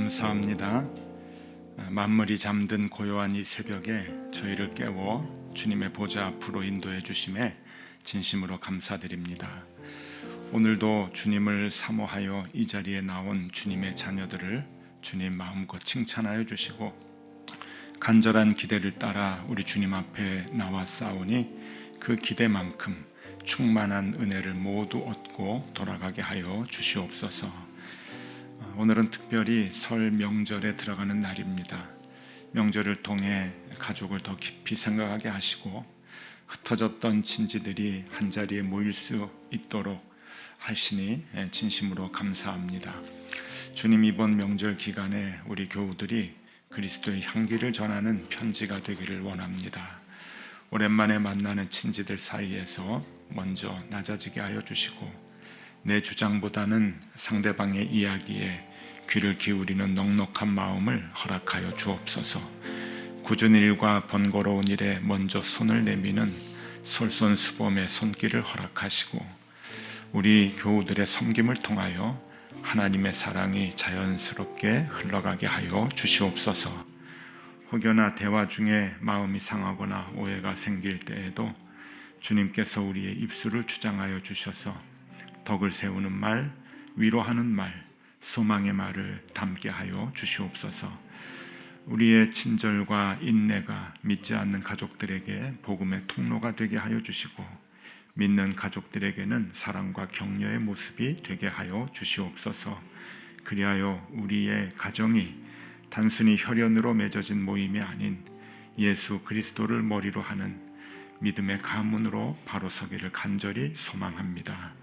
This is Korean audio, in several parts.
감사합니다. 만물이 잠든 고요한 이 새벽에 저희를 깨워 주님의 보좌 앞으로 인도해 주심에 진심으로 감사드립니다. 오늘도 주님을 사모하여 이 자리에 나온 주님의 자녀들을 주님 마음껏 칭찬하여 주시고 간절한 기대를 따라 우리 주님 앞에 나와 싸우니 그 기대만큼 충만한 은혜를 모두 얻고 돌아가게 하여 주시옵소서. 오늘은 특별히 설 명절에 들어가는 날입니다. 명절을 통해 가족을 더 깊이 생각하게 하시고 흩어졌던 친지들이 한자리에 모일 수 있도록 하시니 진심으로 감사합니다. 주님, 이번 명절 기간에 우리 교우들이 그리스도의 향기를 전하는 편지가 되기를 원합니다. 오랜만에 만나는 친지들 사이에서 먼저 낮아지게 하여 주시고 내 주장보다는 상대방의 이야기에 귀를 기울이는 넉넉한 마음을 허락하여 주옵소서. 굳은 일과 번거로운 일에 먼저 손을 내미는 솔선수범의 손길을 허락하시고 우리 교우들의 섬김을 통하여 하나님의 사랑이 자연스럽게 흘러가게 하여 주시옵소서. 혹여나 대화 중에 마음이 상하거나 오해가 생길 때에도 주님께서 우리의 입술을 주장하여 주셔서 덕을 세우는 말, 위로하는 말, 소망의 말을 담게 하여 주시옵소서. 우리의 친절과 인내가 믿지 않는 가족들에게 복음의 통로가 되게 하여 주시고 믿는 가족들에게는 사랑과 격려의 모습이 되게 하여 주시옵소서. 그리하여 우리의 가정이 단순히 혈연으로 맺어진 모임이 아닌 예수 그리스도를 머리로 하는 믿음의 가문으로 바로 서기를 간절히 소망합니다.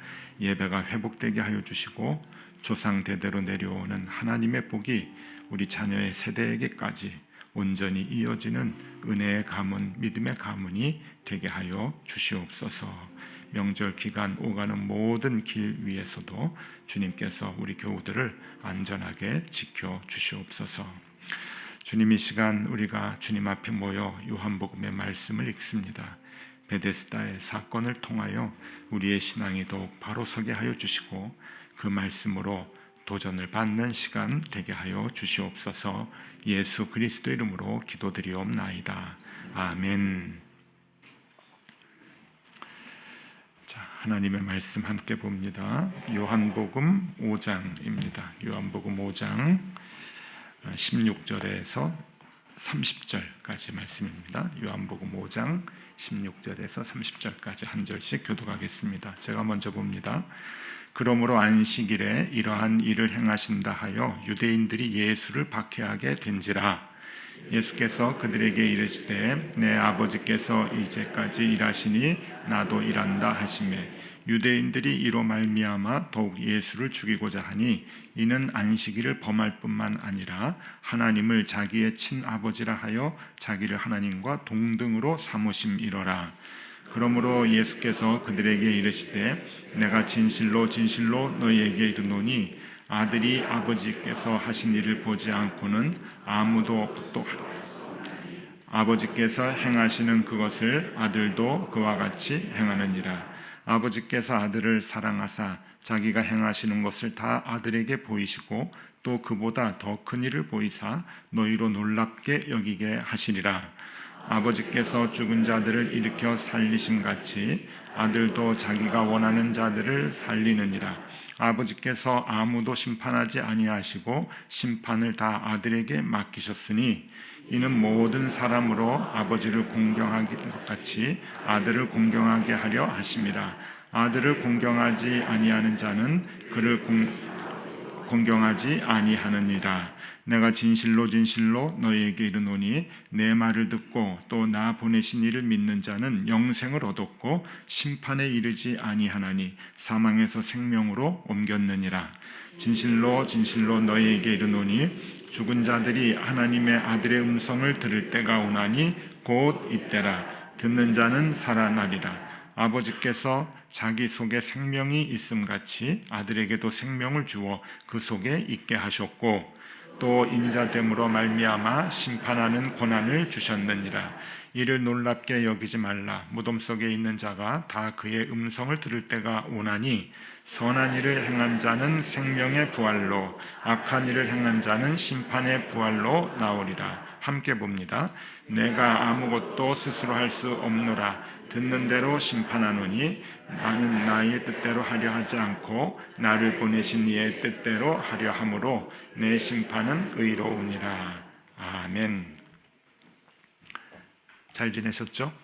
예배가 회복되게 하여 주시고 조상 대대로 내려오는 하나님의 복이 우리 자녀의 세대에게까지 온전히 이어지는 은혜의 가문, 믿음의 가문이 되게 하여 주시옵소서. 명절 기간 오가는 모든 길 위에서도 주님께서 우리 교우들을 안전하게 지켜 주시옵소서. 주님, 이 시간 우리가 주님 앞에 모여 요한복음의 말씀을 읽습니다. 베데스다의 사건을 통하여 우리의 신앙이 더욱 바로 서게 하여 주시고 그 말씀으로 도전을 받는 시간 되게 하여 주시옵소서. 예수 그리스도 이름으로 기도드리옵나이다. 아멘. 자, 하나님의 말씀 함께 봅니다. 요한복음 5장입니다. 요한복음 5장 16절에서 30절까지 말씀입니다. 요한복음 5장 16절에서 30절까지 한 절씩 교독하겠습니다. 제가 먼저 봅니다. 그러므로 안식일에 이러한 일을 행하신다 하여 유대인들이 예수를 박해하게 된지라. 예수께서 그들에게 이르시되 내 아버지께서 이제까지 일하시니 나도 일한다 하시매 유대인들이 이로 말미암아 더욱 예수를 죽이고자 하니 이는 안식일을 범할 뿐만 아니라 하나님을 자기의 친아버지라 하여 자기를 하나님과 동등으로 삼으심이로라. 그러므로 예수께서 그들에게 이르시되 내가 진실로 진실로 너희에게 이르노니 아들이 아버지께서 하신 일을 보지 않고는 아무도 또 아버지께서 행하시는 그것을 아들도 그와 같이 행하느니라. 아버지께서 아들을 사랑하사 자기가 행하시는 것을 다 아들에게 보이시고 또 그보다 더 큰 일을 보이사 너희로 놀랍게 여기게 하시리라. 아버지께서 죽은 자들을 일으켜 살리심같이 아들도 자기가 원하는 자들을 살리느니라. 아버지께서 아무도 심판하지 아니하시고 심판을 다 아들에게 맡기셨으니 이는 모든 사람으로 아버지를 공경하기 것 같이 아들을 공경하게 하려 하심이라. 아들을 공경하지 아니하는 자는 그를 공경하지 아니하느니라. 내가 진실로 진실로 너희에게 이르노니 내 말을 듣고 또 나 보내신 이를 믿는 자는 영생을 얻었고 심판에 이르지 아니하나니 사망에서 생명으로 옮겼느니라. 진실로 진실로 너희에게 이르노니 죽은 자들이 하나님의 아들의 음성을 들을 때가 오나니 곧 이때라. 듣는 자는 살아나리라. 아버지께서 자기 속에 생명이 있음같이 아들에게도 생명을 주어 그 속에 있게 하셨고 또 인자됨으로 말미암아 심판하는 고난을 주셨느니라. 이를 놀랍게 여기지 말라. 무덤 속에 있는 자가 다 그의 음성을 들을 때가 오나니 선한 일을 행한 자는 생명의 부활로, 악한 일을 행한 자는 심판의 부활로 나오리라. 함께 봅니다. 내가 아무것도 스스로 할 수 없노라. 듣는 대로 심판하노니 나는 나의 뜻대로 하려 하지 않고 나를 보내신 이의 뜻대로 하려 함으로 내 심판은 의로우니라. 아멘. 잘 지내셨죠?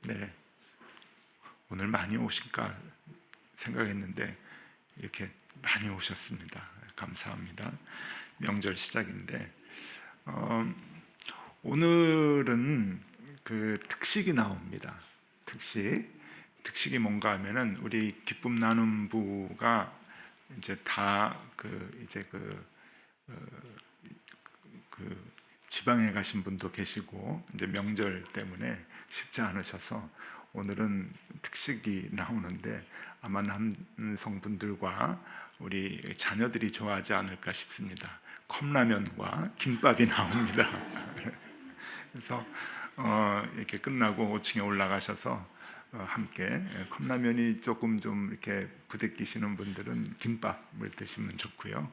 네. 오늘 많이 오실까 생각했는데 이렇게 많이 오셨습니다. 감사합니다. 명절 시작인데 오늘은 그 특식이 나옵니다. 특식이 뭔가 하면은 우리 기쁨 나눔 부가 이제 다 지방에 가신 분도 계시고 이제 명절 때문에 쉽지 않으셔서 오늘은 특식이 나오는데 아마 남성분들과 우리 자녀들이 좋아하지 않을까 싶습니다. 컵라면과 김밥이 나옵니다. 그래서 이렇게 끝나고 5층에 올라가셔서 함께 컵라면이 조금 좀 이렇게 부대끼시는 분들은 김밥을 드시면 좋고요.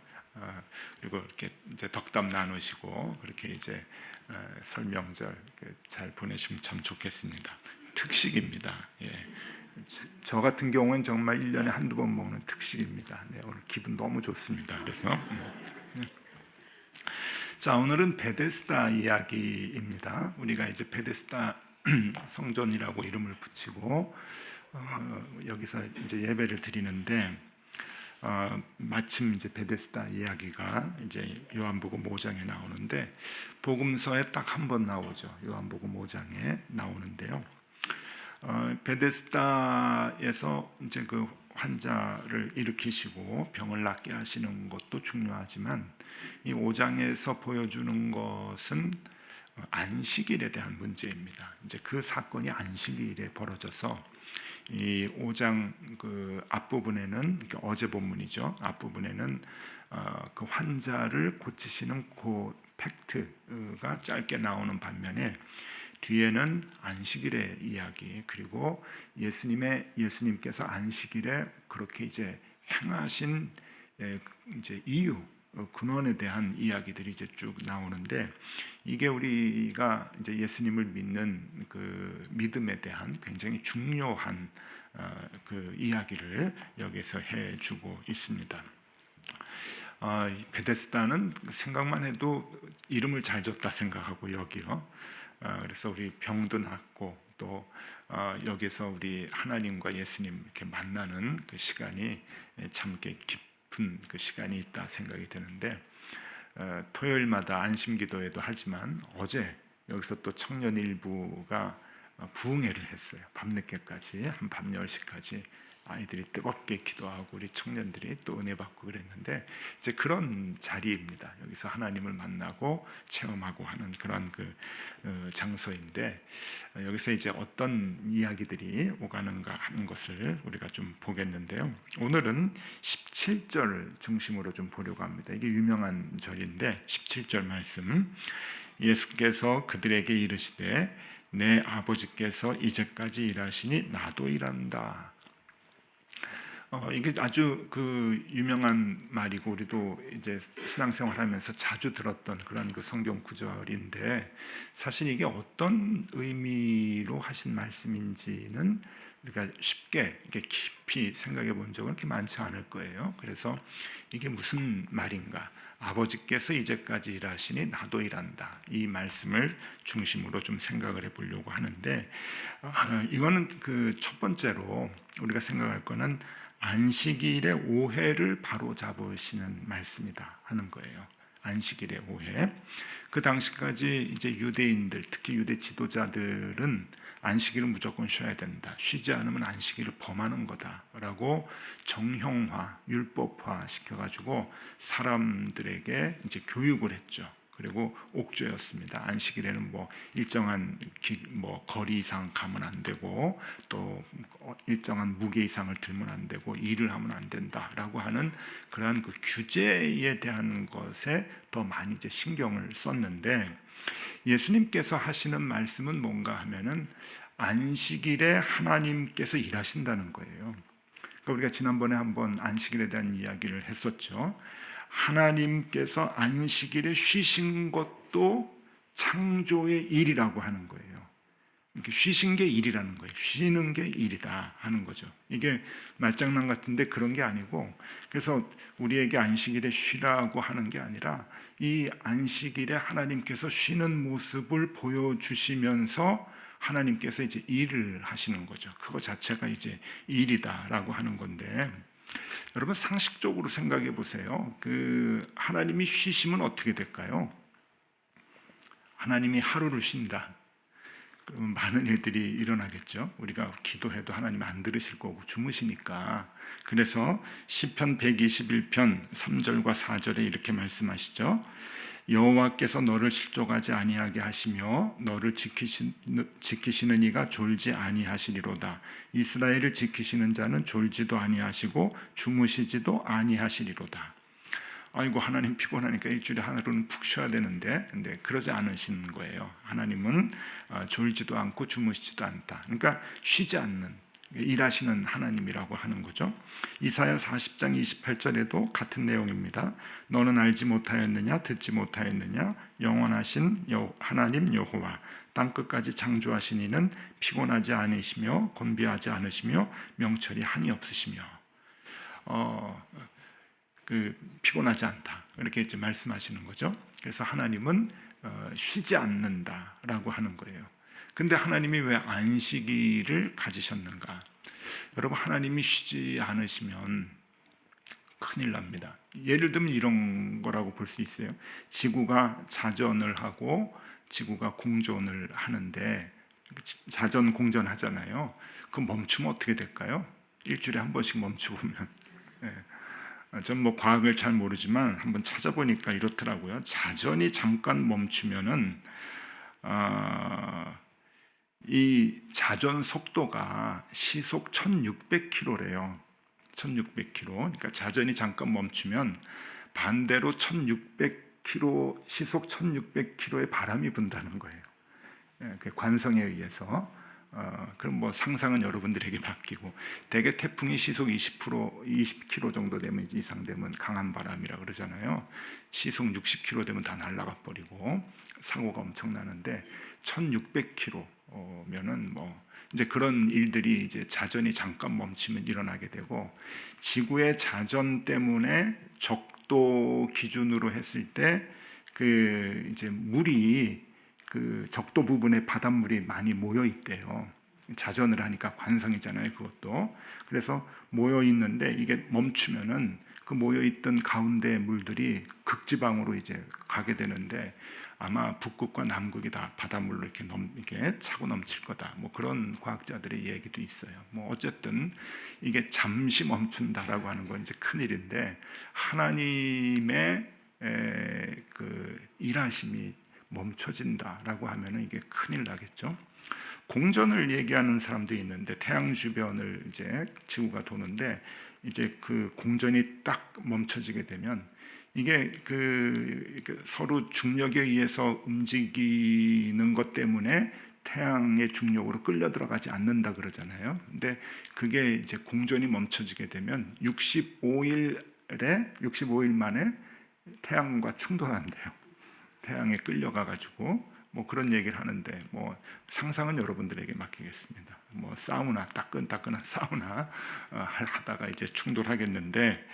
그리고 이렇게 이제 덕담 나누시고 그렇게 이제 설 명절 잘 보내시면 참 좋겠습니다. 특식입니다. 예. 저 같은 경우는 정말 1년에 한두 번 먹는 특식입니다. 네, 오늘 기분 너무 좋습니다. 그래서 자, 오늘은 베데스다 이야기입니다. 우리가 이제 베데스다 성전이라고 이름을 붙이고 여기서 이제 예배를 드리는데 마침 이제 베데스다 이야기가 이제 요한복음 5장에 나오는데 복음서에 딱 한 번 나오죠. 요한복음 5장에 나오는데요. 베데스다에서 이제 그 환자를 일으키시고 병을 낫게 하시는 것도 중요하지만 이 5장에서 보여주는 것은 안식일에 대한 문제입니다. 이제 그 사건이 안식일에 벌어져서 이 5장 그 앞부분에는 어제 본문이죠. 앞부분에는 그 환자를 고치시는 그 팩트가 짧게 나오는 반면에 뒤에는 안식일의 이야기 그리고 예수님께서 안식일에 그렇게 이제 행하신 이제 이유 근원에 대한 이야기들이 이제 쭉 나오는데 이게 우리가 이제 예수님을 믿는 그 믿음에 대한 굉장히 중요한 그 이야기를 여기서 해주고 있습니다. 베데스다는 생각만 해도 이름을 잘 줬다 생각하고 여기요. 그래서 우리 병도 낫고 또 여기서 우리 하나님과 예수님 이렇게 만나는 그 시간이 참 깊은 그 시간이 있다 생각이 드는데 토요일마다 안심기도회도 하지만 어제 여기서 또 청년 일부가 부흥회를 했어요. 밤늦게까지 한 밤 10시까지 아이들이 뜨겁게 기도하고 우리 청년들이 또 은혜 받고 그랬는데 이제 그런 자리입니다. 여기서 하나님을 만나고 체험하고 하는 그런 그 장소인데 여기서 이제 어떤 이야기들이 오가는가 하는 것을 우리가 좀 보겠는데요. 오늘은 17절 중심으로 좀 보려고 합니다. 이게 유명한 절인데 17절 말씀 예수께서 그들에게 이르시되 내 아버지께서 이제까지 일하시니 나도 일한다. 이게 아주 그 유명한 말이고 우리도 이제 신앙생활하면서 자주 들었던 그런 그 성경 구절인데 사실 이게 어떤 의미로 하신 말씀인지는 우리가 쉽게 이렇게 깊이 생각해 본 적은 그렇게 많지 않을 거예요. 그래서 이게 무슨 말인가? 아버지께서 이제까지 일하시니 나도 일한다. 이 말씀을 중심으로 좀 생각을 해보려고 하는데 이거는 그 첫 번째로 우리가 생각할 거는 안식일의 오해를 바로 잡으시는 말씀이다 하는 거예요. 안식일의 오해. 그 당시까지 이제 유대인들, 특히 유대 지도자들은 안식일은 무조건 쉬어야 된다. 쉬지 않으면 안식일을 범하는 거다라고 정형화, 율법화 시켜가지고 사람들에게 이제 교육을 했죠. 그리고 옥죄였습니다. 안식일에는 일정한 거리 이상 가면 안 되고 또 일정한 무게 이상을 들면 안 되고 일을 하면 안 된다라고 하는 그러한 그 규제에 대한 것에 더 많이 이제 신경을 썼는데, 예수님께서 하시는 말씀은 뭔가 하면은 안식일에 하나님께서 일하신다는 거예요. 그러니까 우리가 지난번에 한번 안식일에 대한 이야기를 했었죠. 하나님께서 안식일에 쉬신 것도 창조의 일이라고 하는 거예요. 이렇게 쉬신 게 일이라는 거예요. 쉬는 게 일이다 하는 거죠. 이게 말장난 같은데 그런 게 아니고, 그래서 우리에게 안식일에 쉬라고 하는 게 아니라 이 안식일에 하나님께서 쉬는 모습을 보여주시면서 하나님께서 이제 일을 하시는 거죠. 그거 자체가 이제 일이다라고 하는 건데, 여러분 상식적으로 생각해 보세요. 하나님이 쉬시면 어떻게 될까요? 하나님이 하루를 쉰다. 그러면 많은 일들이 일어나겠죠. 우리가 기도해도 하나님 안 들으실 거고 주무시니까. 그래서 시편 121편 3절과 4절에 이렇게 말씀하시죠. 여호와께서 너를 실족하지 아니하게 하시며 너를 지키시는 이가 졸지 아니하시리로다. 이스라엘을 지키시는 자는 졸지도 아니하시고 주무시지도 아니하시리로다. 아이고, 하나님 피곤하니까 일주일에 하루는 푹 쉬어야 되는데, 근데 그러지 않으시는 거예요. 하나님은 졸지도 않고 주무시지도 않다. 그러니까 쉬지 않는, 일하시는 하나님이라고 하는 거죠. 이사야 40장 28절에도 같은 내용입니다. 너는 알지 못하였느냐, 듣지 못하였느냐, 영원하신 하나님 여호와 땅끝까지 창조하신 이는 피곤하지 않으시며 곤비하지 않으시며 명철이 한이 없으시며 피곤하지 않다, 이렇게 이제 말씀하시는 거죠. 그래서 하나님은 쉬지 않는다라고 하는 거예요. 근데 하나님이 왜 안식일을 가지셨는가? 여러분, 하나님이 쉬지 않으시면 큰일 납니다. 예를 들면 이런 거라고 볼 수 있어요. 지구가 자전을 하고 지구가 공전을 하는데, 자전 공전 하잖아요. 그럼 멈추면 어떻게 될까요? 일주일에 한 번씩 멈춰보면. 전 과학을 잘 모르지만 한번 찾아보니까 이렇더라고요. 자전이 잠깐 멈추면은 이 자전 속도가 시속 1600km래요. 1600km. 그러니까 자전이 잠깐 멈추면 반대로 1600km, 시속 1600km의 바람이 분다는 거예요. 그 관성에 의해서. 그럼 상상은 여러분들에게 맡기고, 대개 태풍이 시속 20km 정도 되면, 이상 되면 강한 바람이라 그러잖아요. 시속 60km 되면 다 날아가 버리고 사고가 엄청나는데, 1600km면은 이제 그런 일들이 이제 자전이 잠깐 멈추면 일어나게 되고, 지구의 자전 때문에 적도 기준으로 했을 때 이제 물이 적도 부분에 바닷물이 많이 모여 있대요. 자전을 하니까 관성이잖아요, 그것도. 그래서 모여 있는데 이게 멈추면은 그 모여 있던 가운데 물들이 극지방으로 이제 가게 되는데, 아마 북극과 남극이 다 바닷물로 이렇게 차고 넘칠 거다. 그런 과학자들의 얘기도 있어요. 어쨌든 이게 잠시 멈춘다라고 하는 건 이제 큰일인데, 하나님의 일하심이 멈춰진다라고 하면은 이게 큰일 나겠죠. 공전을 얘기하는 사람도 있는데, 태양 주변을 이제 지구가 도는데, 이제 그 공전이 딱 멈춰지게 되면 이게 서로 중력에 의해서 움직이는 것 때문에 태양의 중력으로 끌려 들어가지 않는다 그러잖아요. 근데 그게 이제 공전이 멈춰지게 되면 65일 만에 태양과 충돌한대요. 태양에 끌려가 가지고 그런 얘기를 하는데, 상상은 여러분들에게 맡기겠습니다. 사우나, 따끈따끈한 사우나 하다가 이제 충돌하겠는데,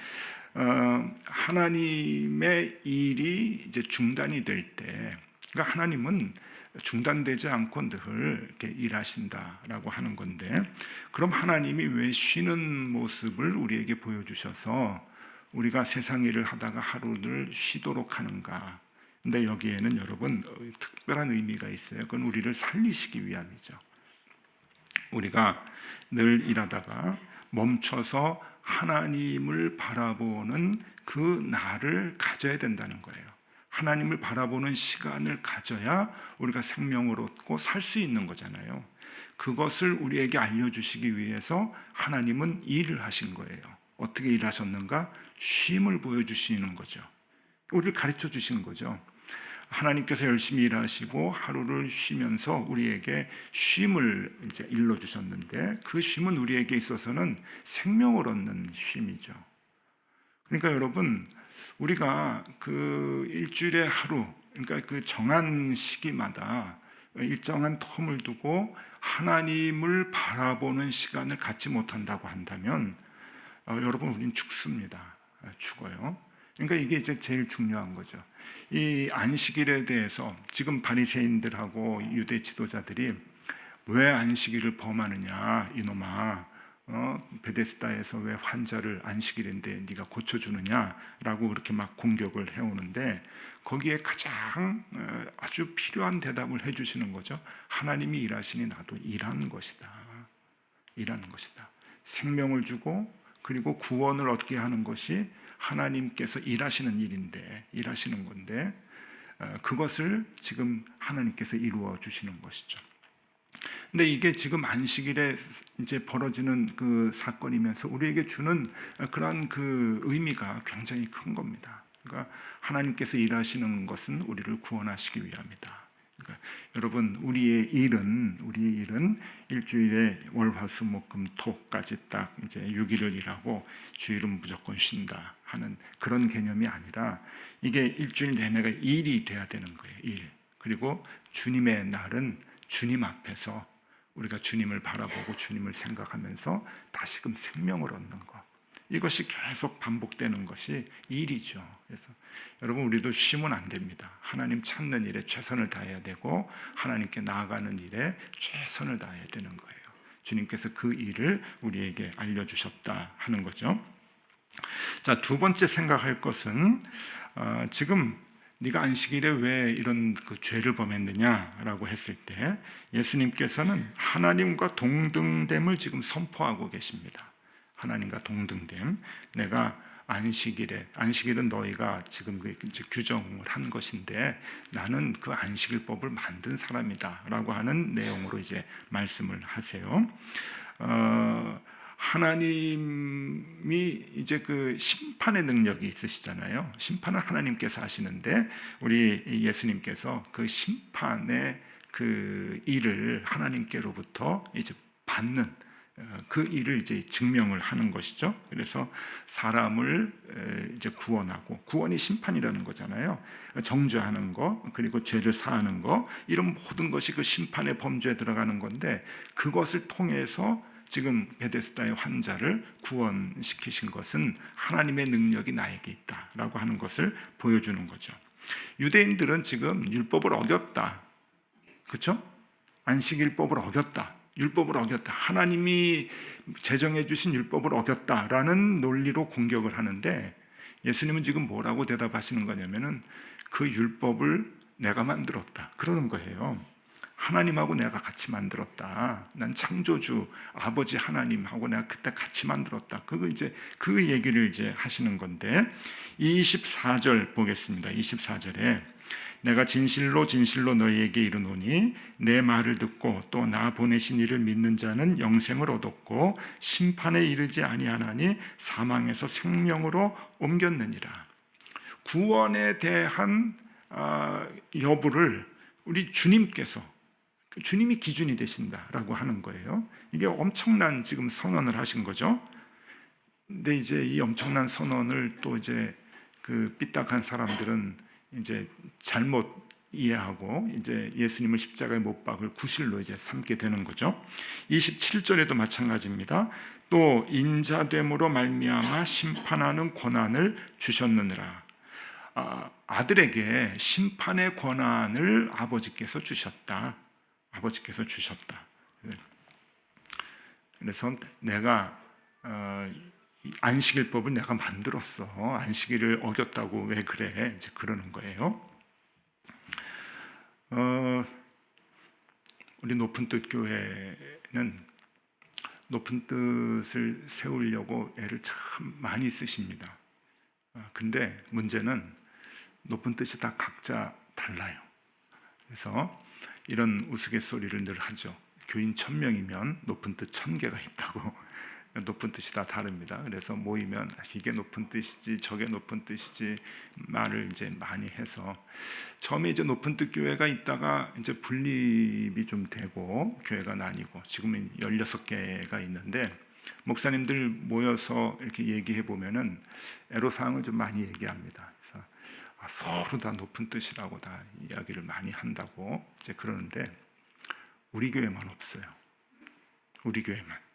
하나님의 일이 이제 중단이 될 때, 그러니까 하나님은 중단되지 않고 늘 이렇게 일하신다라고 하는 건데, 그럼 하나님이 왜 쉬는 모습을 우리에게 보여주셔서 우리가 세상 일을 하다가 하루를 쉬도록 하는가? 근데 여기에는 여러분 특별한 의미가 있어요. 그건 우리를 살리시기 위함이죠. 우리가 늘 일하다가 멈춰서 하나님을 바라보는 그 날을 가져야 된다는 거예요. 하나님을 바라보는 시간을 가져야 우리가 생명을 얻고 살 수 있는 거잖아요. 그것을 우리에게 알려주시기 위해서 하나님은 일을 하신 거예요. 어떻게 일하셨는가? 쉼을 보여주시는 거죠. 우리를 가르쳐 주신 거죠. 하나님께서 열심히 일하시고 하루를 쉬면서 우리에게 쉼을 이제 일러 주셨는데, 그 쉼은 우리에게 있어서는 생명을 얻는 쉼이죠. 그러니까 여러분, 우리가 그 일주일에 하루, 그러니까 그 정한 시기마다 일정한 텀을 두고 하나님을 바라보는 시간을 갖지 못한다고 한다면 여러분, 우린 죽습니다. 죽어요. 그러니까 이게 이제 제일 중요한 거죠. 이 안식일에 대해서 지금 바리새인들하고 유대 지도자들이 왜 안식일을 범하느냐, 이놈아, 베데스다에서 왜 환자를 안식일인데 네가 고쳐주느냐라고 그렇게 막 공격을 해오는데, 거기에 가장 아주 필요한 대답을 해주시는 거죠. 하나님이 일하시니 나도 일하는 것이다. 일하는 것이다. 생명을 주고 그리고 구원을 얻게 하는 것이 하나님께서 일하시는 일인데, 일하시는 건데, 그것을 지금 하나님께서 이루어 주시는 것이죠. 근데 이게 지금 안식일에 이제 벌어지는 그 사건이면서 우리에게 주는 그러한 그 의미가 굉장히 큰 겁니다. 그러니까 하나님께서 일하시는 것은 우리를 구원하시기 위함이다. 그러니까 여러분, 우리의 일은 일주일에 월, 화, 수, 목, 금, 토까지 딱 이제 6일을 일하고 주일은 무조건 쉰다 하는 그런 개념이 아니라, 이게 일주일 내내가 일이 돼야 되는 거예요. 일. 그리고 주님의 날은 주님 앞에서 우리가 주님을 바라보고 주님을 생각하면서 다시금 생명을 얻는 것, 이것이 계속 반복되는 것이 일이죠. 그래서 여러분, 우리도 쉬면 안 됩니다. 하나님 찾는 일에 최선을 다해야 되고 하나님께 나아가는 일에 최선을 다해야 되는 거예요. 주님께서 그 일을 우리에게 알려주셨다 하는 거죠. 자, 두 번째 생각할 것은 지금 네가 안식일에 왜 이런 그 죄를 범했느냐라고 했을 때, 예수님께서는 하나님과 동등됨을 지금 선포하고 계십니다. 하나님과 동등됨. 내가 안식일은 너희가 지금 이제 규정을 한 것인데 나는 그 안식일법을 만든 사람이다라고 하는 내용으로 이제 말씀을 하세요. 하나님이 이제 그 심판의 능력이 있으시잖아요. 심판은 하나님께서 하시는데 우리 예수님께서 그 심판의 그 일을 하나님께로부터 이제 받는 그 일을 이제 증명을 하는 것이죠. 그래서 사람을 이제 구원하고, 구원이 심판이라는 거잖아요. 정죄하는 거, 그리고 죄를 사하는 거, 이런 모든 것이 그 심판의 범주에 들어가는 건데, 그것을 통해서 지금 베데스다의 환자를 구원시키신 것은 하나님의 능력이 나에게 있다라고 하는 것을 보여주는 거죠. 유대인들은 지금 율법을 어겼다, 그렇죠? 안식일법을 어겼다, 율법을 어겼다, 하나님이 제정해 주신 율법을 어겼다라는 논리로 공격을 하는데, 예수님은 지금 뭐라고 대답하시는 거냐면은 그 율법을 내가 만들었다 그러는 거예요. 하나님하고 내가 같이 만들었다. 난 창조주 아버지 하나님하고 내가 그때 같이 만들었다. 그거 이제 그 얘기를 이제 하시는 건데, 24절 보겠습니다. 24절에 내가 진실로 진실로 너희에게 이르노니 내 말을 듣고 또 나 보내신 이를 믿는 자는 영생을 얻었고 심판에 이르지 아니하나니 사망에서 생명으로 옮겼느니라. 구원에 대한 여부를 우리 주님이 기준이 되신다라고 하는 거예요. 이게 엄청난 지금 선언을 하신 거죠. 근데 이제 이 엄청난 선언을 또 이제 그 삐딱한 사람들은 이제 잘못 이해하고 이제 예수님을 십자가에 못 박을 구실로 이제 삼게 되는 거죠. 27절에도 마찬가지입니다. 또 인자됨으로 말미암아 심판하는 권한을 주셨느니라. 아들에게 심판의 권한을 아버지께서 주셨다. 그래서 내가 안식일법을 내가 만들었어. 안식일을 어겼다고 왜 그래? 이제 그러는 거예요. 우리 높은 뜻 교회는 높은 뜻을 세우려고 애를 참 많이 쓰십니다. 근데 문제는 높은 뜻이 다 각자 달라요. 그래서 이런 우스갯소리를 늘 하죠. 교인 1000명이면 높은 뜻 1000개가 있다고. 높은 뜻이 다 다릅니다. 그래서 모이면 이게 높은 뜻이지 저게 높은 뜻이지 말을 이제 많이 해서 처음에 이제 높은 뜻 교회가 있다가 이제 분립이 좀 되고 교회가 나뉘고 지금은 16개가 있는데 목사님들 모여서 이렇게 얘기해 보면은 애로사항을 좀 많이 얘기합니다. 그래서 서로 다 높은 뜻이라고 다 이야기를 많이 한다고 이제 그러는데 우리 교회만 없어요. 우리 교회만.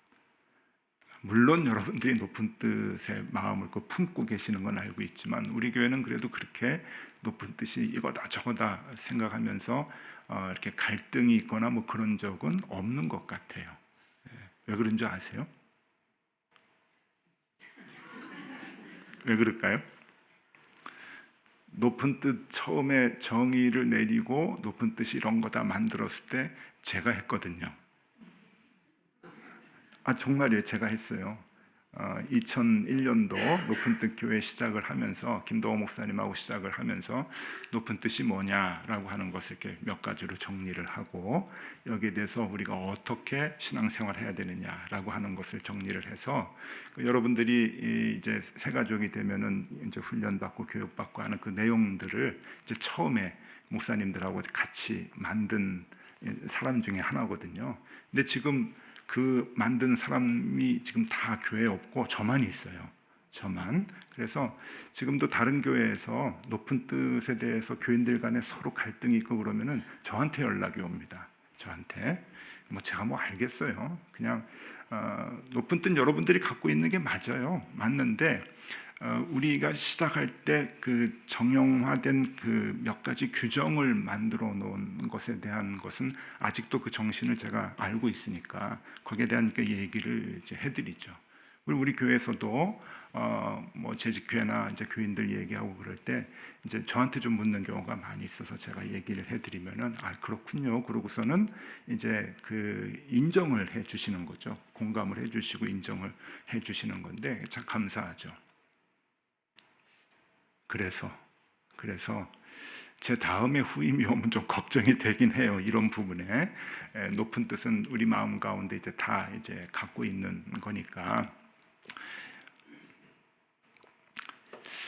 물론 여러분들이 높은 뜻의 마음을 품고 계시는 건 알고 있지만 우리 교회는 그래도 그렇게 높은 뜻이 이거다 저거다 생각하면서 이렇게 갈등이 있거나 뭐 그런 적은 없는 것 같아요. 왜 그런 줄 아세요? 왜 그럴까요? 높은 뜻 처음에 정의를 내리고 높은 뜻이 이런 거다 만들었을 때 제가 했거든요. 정말이에요. 제가 했어요. 2001년도 높은 뜻 교회 시작을 하면서 김도호 목사님하고 시작을 하면서 높은 뜻이 뭐냐라고 하는 것을 이렇게 몇 가지로 정리를 하고 여기에 대해서 우리가 어떻게 신앙생활 해야 되느냐라고 하는 것을 정리를 해서 여러분들이 이제 새 가족이 되면은 이제 훈련받고 교육받고 하는 그 내용들을 이제 처음에 목사님들하고 같이 만든 사람 중에 하나거든요. 근데 지금 그 만든 사람이 지금 다 교회에 없고 저만 있어요. 저만. 그래서 지금도 다른 교회에서 높은 뜻에 대해서 교인들 간에 서로 갈등이 있고 그러면은 저한테 연락이 옵니다. 저한테. 제가 알겠어요. 그냥 높은 뜻 여러분들이 갖고 있는 게 맞아요. 맞는데 우리가 시작할 때 그 정형화된 그 몇 가지 규정을 만들어 놓은 것에 대한 것은 아직도 그 정신을 제가 알고 있으니까 거기에 대한 그 얘기를 이제 해드리죠. 우리 교회에서도 뭐 재직회나 이제 교인들 얘기하고 그럴 때 이제 저한테 좀 묻는 경우가 많이 있어서 제가 얘기를 해드리면은 그렇군요. 그러고서는 이제 그 인정을 해주시는 거죠. 공감을 해주시고 인정을 해주시는 건데 참 감사하죠. 그래서 제 다음에 후임이 오면 좀 걱정이 되긴 해요. 이런 부분에 높은 뜻은 우리 마음 가운데 이제 다 이제 갖고 있는 거니까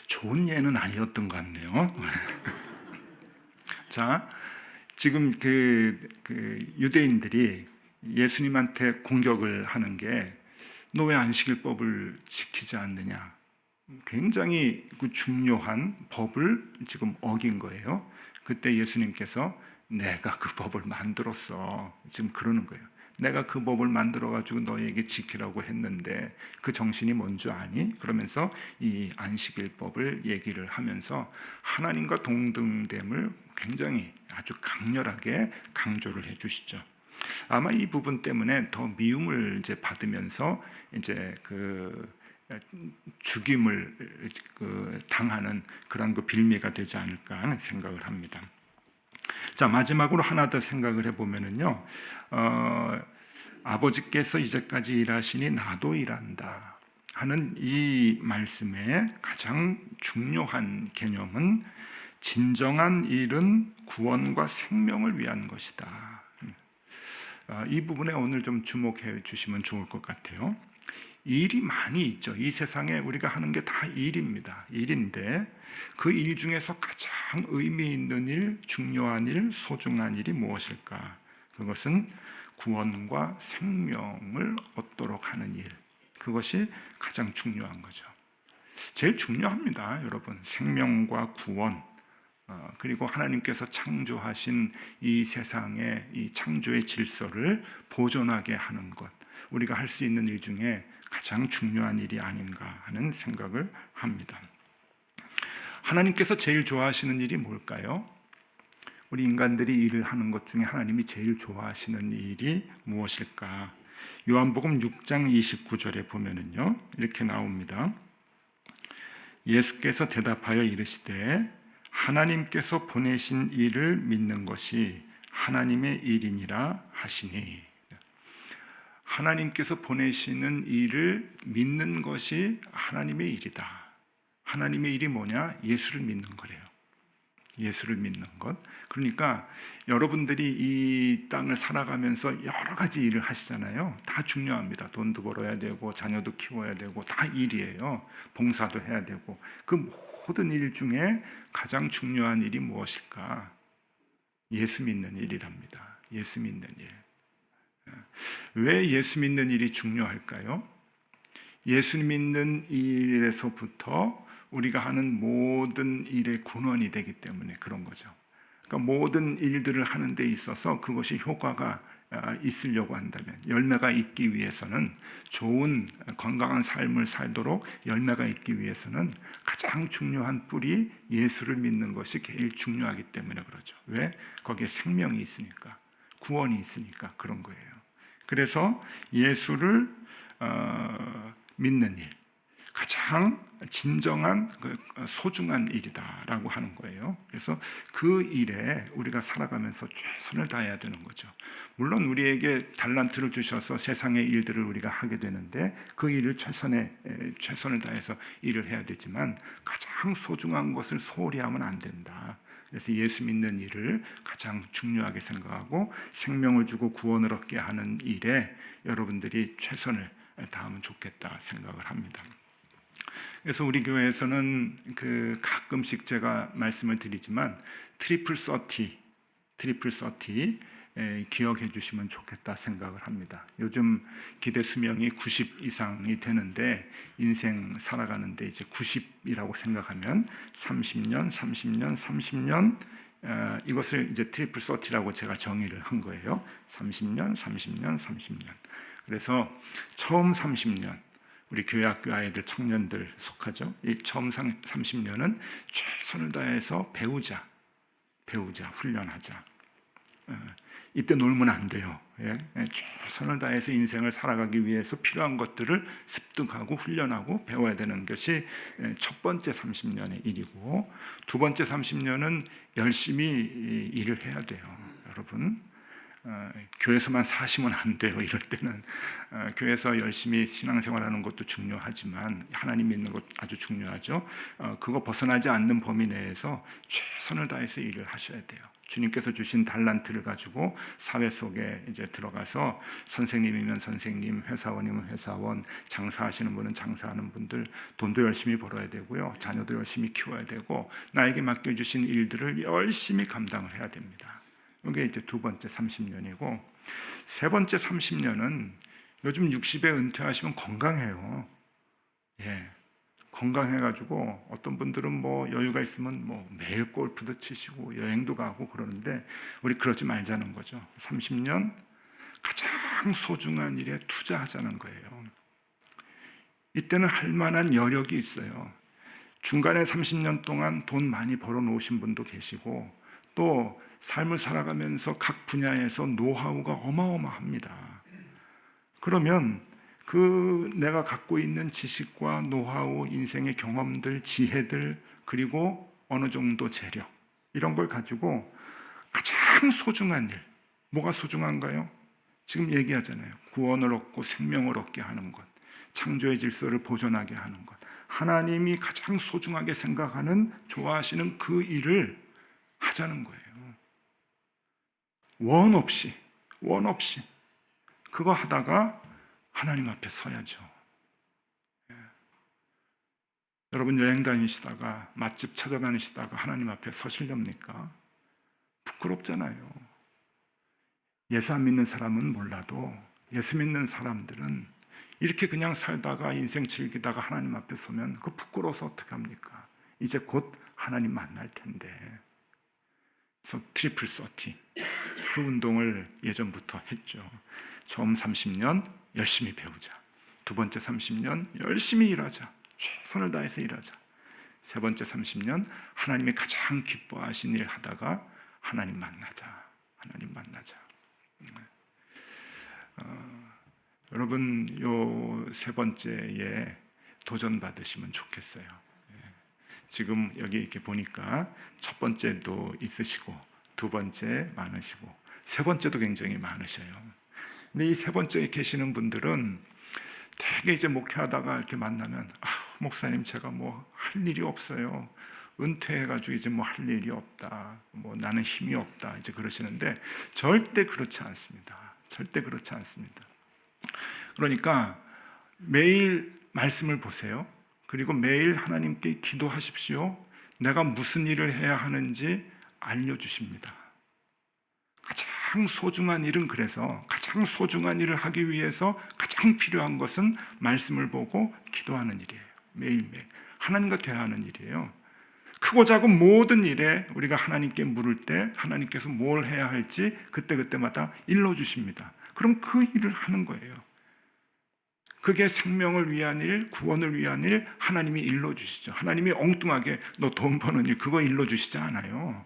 좋은 예는 아니었던 것 같네요. 자, 지금 그 유대인들이 예수님한테 공격을 하는 게 너 왜 안식일법을 지키지 않느냐? 굉장히 중요한 법을 지금 어긴 거예요. 그때 예수님께서 내가 그 법을 만들었어. 지금 그러는 거예요. 내가 그 법을 만들어가지고 너에게 지키라고 했는데 그 정신이 뭔 줄 아니? 그러면서 이 안식일법을 얘기를 하면서 하나님과 동등됨을 굉장히 아주 강렬하게 강조를 해주시죠. 아마 이 부분 때문에 더 미움을 이제 받으면서 이제 죽임을 당하는 그런 빌미가 되지 않을까 하는 생각을 합니다. 자, 마지막으로 하나 더 생각을 해보면은요, 아버지께서 이제까지 일하시니 나도 일한다 하는 이 말씀의 가장 중요한 개념은 진정한 일은 구원과 생명을 위한 것이다. 이 부분에 오늘 좀 주목해 주시면 좋을 것 같아요. 일이 많이 있죠. 이 세상에 우리가 하는 게 다 일입니다. 일인데 그 일 중에서 가장 의미 있는 일, 중요한 일, 소중한 일이 무엇일까? 그것은 구원과 생명을 얻도록 하는 일. 그것이 가장 중요한 거죠. 제일 중요합니다, 여러분. 생명과 구원. 그리고 하나님께서 창조하신 이 세상의 이 창조의 질서를 보존하게 하는 것. 우리가 할 수 있는 일 중에 가장 중요한 일이 아닌가 하는 생각을 합니다. 하나님께서 제일 좋아하시는 일이 뭘까요? 우리 인간들이 일을 하는 것 중에 하나님이 제일 좋아하시는 일이 무엇일까? 요한복음 6장 29절에 보면은요, 이렇게 나옵니다. 예수께서 대답하여 이르시되 하나님께서 보내신 일을 믿는 것이 하나님의 일이니라 하시니. 하나님께서 보내시는 일을 믿는 것이 하나님의 일이다. 하나님의 일이 뭐냐? 예수를 믿는 거래요. 예수를 믿는 것. 그러니까 여러분들이 이 땅을 살아가면서 여러 가지 일을 하시잖아요. 다 중요합니다. 돈도 벌어야 되고 자녀도 키워야 되고 다 일이에요. 봉사도 해야 되고. 그 모든 일 중에 가장 중요한 일이 무엇일까? 예수 믿는 일이랍니다. 예수 믿는 일. 왜 예수 믿는 일이 중요할까요? 예수 믿는 일에서부터 우리가 하는 모든 일의 근원이 되기 때문에 그런 거죠. 그러니까 모든 일들을 하는 데 있어서 그것이 효과가 있으려고 한다면, 열매가 있기 위해서는, 좋은 건강한 삶을 살도록 열매가 있기 위해서는 가장 중요한 뿌리 예수를 믿는 것이 제일 중요하기 때문에 그러죠. 왜? 거기에 생명이 있으니까, 구원이 있으니까 그런 거예요. 그래서 예수를 믿는 일, 가장 진정한 소중한 일이다라고 하는 거예요. 그래서 그 일에 우리가 살아가면서 최선을 다해야 되는 거죠. 물론 우리에게 달란트를 주셔서 세상의 일들을 우리가 하게 되는데 그 일을 최선을 다해서 일을 해야 되지만 가장 소중한 것을 소홀히 하면 안 된다. 그래서 예수 믿는 일을 가장 중요하게 생각하고 생명을 주고 구원을 얻게 하는 일에 여러분들이 최선을 다하면 좋겠다 생각을 합니다. 그래서 우리 교회에서는 가끔씩 제가 말씀을 드리지만 트리플 서티 기억해 주시면 좋겠다 생각을 합니다. 요즘 기대 수명이 90 이상이 되는데 인생 살아가는데 이제 90이라고 생각하면 30년 이것을 이제 트리플 서티라고 제가 정의를 한 거예요. 30년. 그래서 처음 30년 우리 교회학교 아이들, 청년들 속하죠. 이 처음 30년은 최선을 다해서 배우자, 훈련하자. 이때 놀면 안 돼요. 최선을 다해서 인생을 살아가기 위해서 필요한 것들을 습득하고 훈련하고 배워야 되는 것이 첫 번째 30년의 일이고, 두 번째 30년은 열심히 일을 해야 돼요. 여러분, 교회에서만 사시면 안 돼요. 이럴 때는 교회에서 열심히 신앙생활하는 것도 중요하지만 하나님 믿는 것 아주 중요하죠. 그거 벗어나지 않는 범위 내에서 최선을 다해서 일을 하셔야 돼요. 주님께서 주신 달란트를 가지고 사회 속에 이제 들어가서 선생님이면 선생님, 회사원이면 회사원, 장사하시는 분은 장사하는 분들, 돈도 열심히 벌어야 되고요, 자녀도 열심히 키워야 되고, 나에게 맡겨주신 일들을 열심히 감당을 해야 됩니다. 이게 이제 두 번째 30년이고, 세 번째 30년은 요즘 60에 은퇴하시면 건강해요. 건강해가지고 어떤 분들은 뭐 여유가 있으면 뭐 매일 골프도 치시고 여행도 가고 그러는데 우리 그러지 말자는 거죠. 30년 가장 소중한 일에 투자하자는 거예요. 이때는 할 만한 여력이 있어요. 중간에 30년 동안 돈 많이 벌어 놓으신 분도 계시고, 또 삶을 살아가면서 각 분야에서 노하우가 어마어마합니다. 그러면 내가 갖고 있는 지식과 노하우, 인생의 경험들, 지혜들, 그리고 어느 정도 재력, 이런 걸 가지고 가장 소중한 일, 뭐가 소중한가요? 지금 얘기하잖아요. 구원을 얻고 생명을 얻게 하는 것, 창조의 질서를 보존하게 하는 것, 하나님이 가장 소중하게 생각하는, 좋아하시는 그 일을 하자는 거예요. 원 없이 그거 하다가 하나님 앞에 서야죠. 여러분 여행 다니시다가 맛집 찾아다니시다가 하나님 앞에 서시렵니까? 부끄럽잖아요. 예수 안 믿는 사람은 몰라도 예수 믿는 사람들은 이렇게 그냥 살다가 인생 즐기다가 하나님 앞에 서면 그 부끄러워서 어떡합니까? 이제 곧 하나님 만날 텐데. 그래서 트리플 서티 그 운동을 예전부터 했죠. 처음 30년 열심히 배우자, 두 번째 30년 열심히 일하자, 최선을 다해서 일하자, 세 번째 30년 하나님이 가장 기뻐하신 일 하다가 하나님 만나자. 여러분 요 세 번째에 도전 받으시면 좋겠어요. 지금 여기 이렇게 보니까 첫 번째도 있으시고, 두 번째 많으시고, 세 번째도 굉장히 많으셔요. 근데 이 세 번째에 계시는 분들은 되게 이제 목회하다가 이렇게 만나면, 목사님 제가 뭐 할 일이 없어요. 은퇴해가지고 이제 뭐 할 일이 없다, 뭐 나는 힘이 없다 이제 그러시는데 절대 그렇지 않습니다. 절대 그렇지 않습니다. 그러니까 매일 말씀을 보세요. 그리고 매일 하나님께 기도하십시오. 내가 무슨 일을 해야 하는지 알려주십니다. 가장 소중한 일은, 그래서 가장 소중한 일을 하기 위해서 가장 필요한 것은 말씀을 보고 기도하는 일이에요. 매일매일 하나님과 대화하는 일이에요. 크고 작은 모든 일에 우리가 하나님께 물을 때 하나님께서 뭘 해야 할지 그때그때마다 일러주십니다. 그럼 그 일을 하는 거예요. 그게 생명을 위한 일, 구원을 위한 일 하나님이 일러주시죠. 하나님이 엉뚱하게 너 돈 버는 일 그거 일러주시지 않아요.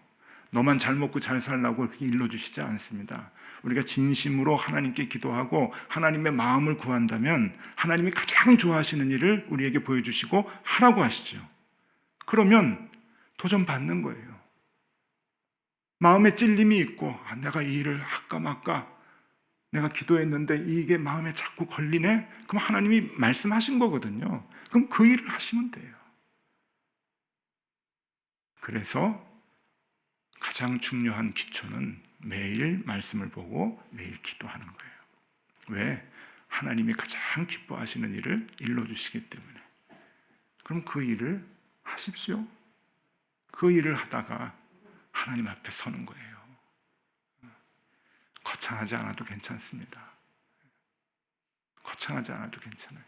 너만 잘 먹고 잘 살라고 그렇게 일러주시지 않습니다. 우리가 진심으로 하나님께 기도하고 하나님의 마음을 구한다면 하나님이 가장 좋아하시는 일을 우리에게 보여주시고 하라고 하시죠. 그러면 도전받는 거예요. 마음에 찔림이 있고 내가 이 일을 할까 말까, 내가 기도했는데 이게 마음에 자꾸 걸리네? 그럼 하나님이 말씀하신 거거든요. 그럼 그 일을 하시면 돼요. 그래서 가장 중요한 기초는 매일 말씀을 보고 매일 기도하는 거예요. 왜? 하나님이 가장 기뻐하시는 일을 일러주시기 때문에. 그럼 그 일을 하십시오. 그 일을 하다가 하나님 앞에 서는 거예요. 거창하지 않아도 괜찮습니다. 거창하지 않아도 괜찮아요.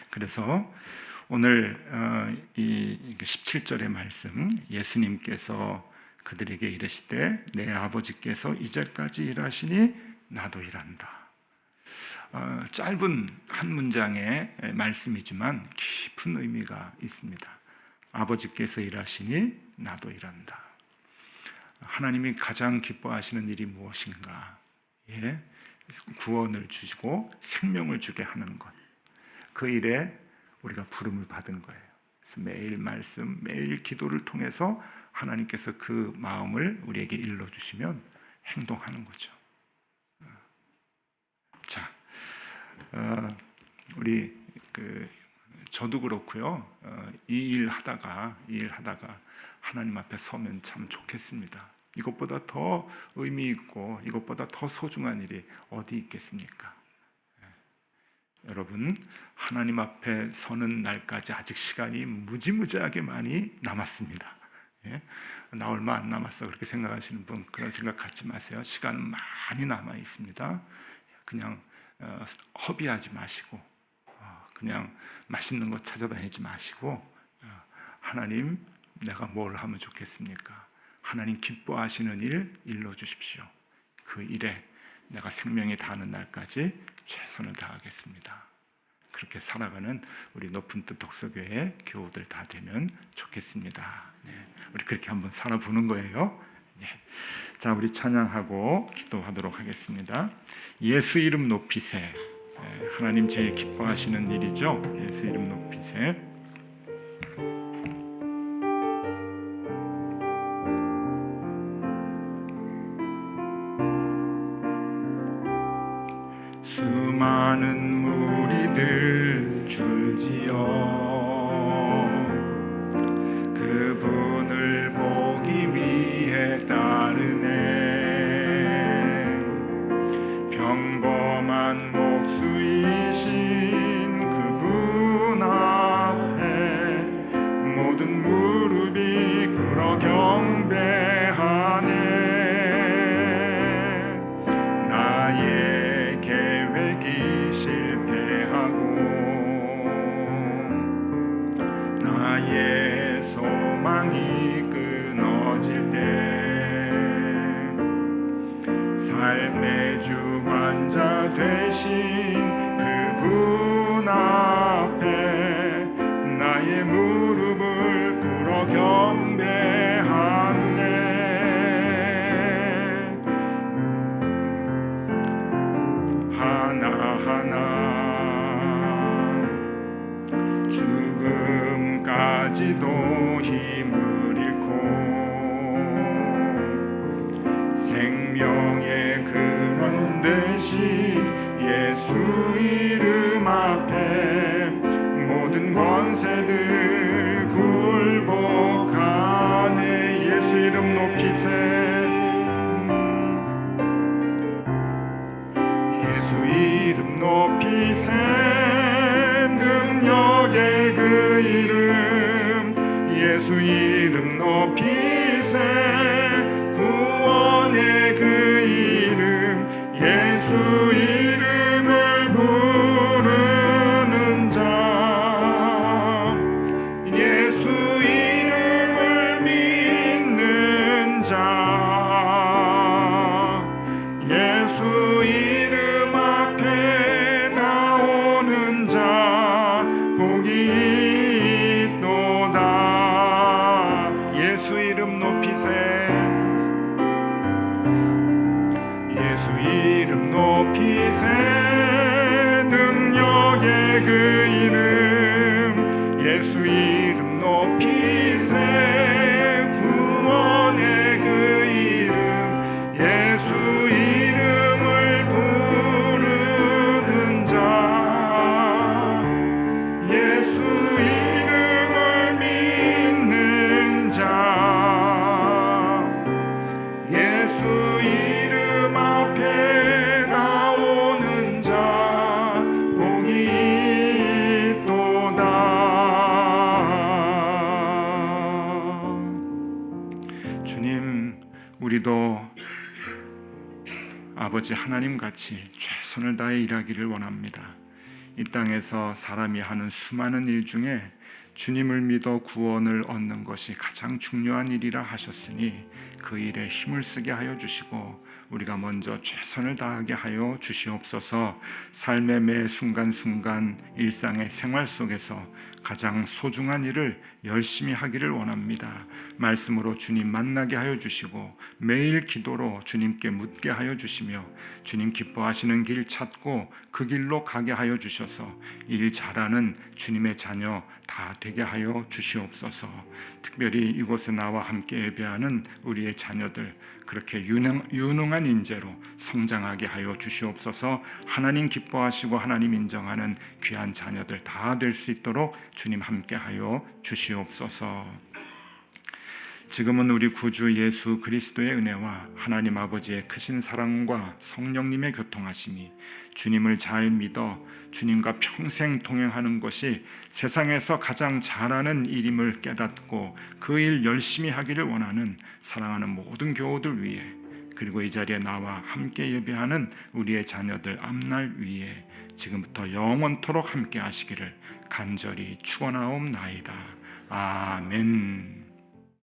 그래서 오늘 이 17절의 말씀, 예수님께서 그들에게 이르시되 내 아버지께서 이제까지 일하시니 나도 일한다. 짧은 한 문장의 말씀이지만 깊은 의미가 있습니다. 아버지께서 일하시니 나도 일한다. 하나님이 가장 기뻐하시는 일이 무엇인가? 예, 구원을 주시고 생명을 주게 하는 것. 그 일에 우리가 부름을 받은 거예요. 그래서 매일 말씀, 매일 기도를 통해서 하나님께서 그 마음을 우리에게 일러주시면 행동하는 거죠. 자, 우리 저도 그렇고요. 이 일 하다가 하나님 앞에 서면 참 좋겠습니다. 이것보다 더 의미 있고 이것보다 더 소중한 일이 어디 있겠습니까? 여러분, 하나님 앞에 서는 날까지 아직 시간이 무지무지하게 많이 남았습니다. 예? 나 얼마 안 남았어 그렇게 생각하시는 분, 그런 생각 갖지 마세요. 시간은 많이 남아 있습니다. 그냥 허비하지 마시고 그냥 맛있는 거 찾아다니지 마시고 하나님, 내가 뭘 하면 좋겠습니까? 하나님 기뻐하시는 일 일러주십시오. 그 일에 내가 생명이 닿는 날까지 최선을 다하겠습니다. 그렇게 살아가는 우리 높은 뜻 독서교회 교우들 다 되면 좋겠습니다. 네, 우리 그렇게 한번 살아보는 거예요. 네. 자, 우리 찬양하고 기도하도록 하겠습니다. 예수 이름 높이세. 하나님 제일 기뻐하시는 일이죠. 예수 이름 높이세. 수많은 무리들 줄지어 그분을 보기 위해 따르네. 평범한 목수이신 그분 앞에 모든 무릎이 꿇어 경배하네. 나의 계획이 실패하고 나의 소망이 끊어질 때 삶의 주관자 되신 그분 앞에 나의 무릎을 꿇어 경배하네. 하나하나 죽음까지도 힘을 잃고 생명의 근원 되신 예수 이름 앞에 모든 권세들 굴복 예수 이름 높이세 능력의 그 이름 예수 이름 높이세 구원의 그 이름 예수 이름을 부르는 자 예수 이름을 믿는 자 예수 이름 앞에 나오는 자 복이 있도다 예수 이름 높이세 예수 이름 높이세 능력의 그 이름 예수 이름 높이세 구원의 그 이름 예수 이름을 부르는 자 예수 이름을 믿는 자 예수 이름 앞에 나오는 자 복이 있도다. 주님, 우리도 아버지 하나님 같이 최선을 다해 일하기를 원합니다. 이 땅에서 사람이 하는 수많은 일 중에 주님을 믿어 구원을 얻는 것이 가장 중요한 일이라 하셨으니 그 일에 힘을 쓰게 하여 주시고 우리가 먼저 최선을 다하게 하여 주시옵소서. 삶의 매 순간순간 일상의 생활 속에서 가장 소중한 일을 열심히 하기를 원합니다. 말씀으로 주님 만나게 하여 주시고 매일 기도로 주님께 묻게 하여 주시며 주님 기뻐하시는 길 찾고 그 길로 가게 하여 주셔서 일 잘하는 주님의 자녀 다 되게 하여 주시옵소서. 특별히 이곳에 나와 함께 예배하는 우리의 자녀들 그렇게 유능한 인재로 성장하게 하여 주시옵소서. 하나님 기뻐하시고 하나님 인정하는 귀한 자녀들 다 될 수 있도록 주님 함께 하여 주시옵소서. 지금은 우리 구주 예수 그리스도의 은혜와 하나님 아버지의 크신 사랑과 성령님의 교통하심이 주님을 잘 믿어 주님과 평생 동행하는 것이 세상에서 가장 잘하는 일임을 깨닫고 그 일 열심히 하기를 원하는 사랑하는 모든 교우들 위해 그리고 이 자리에 나와 함께 예배하는 우리의 자녀들 앞날 위에 지금부터 영원토록 함께 하시기를 간절히 축원하옵나이다. 아멘.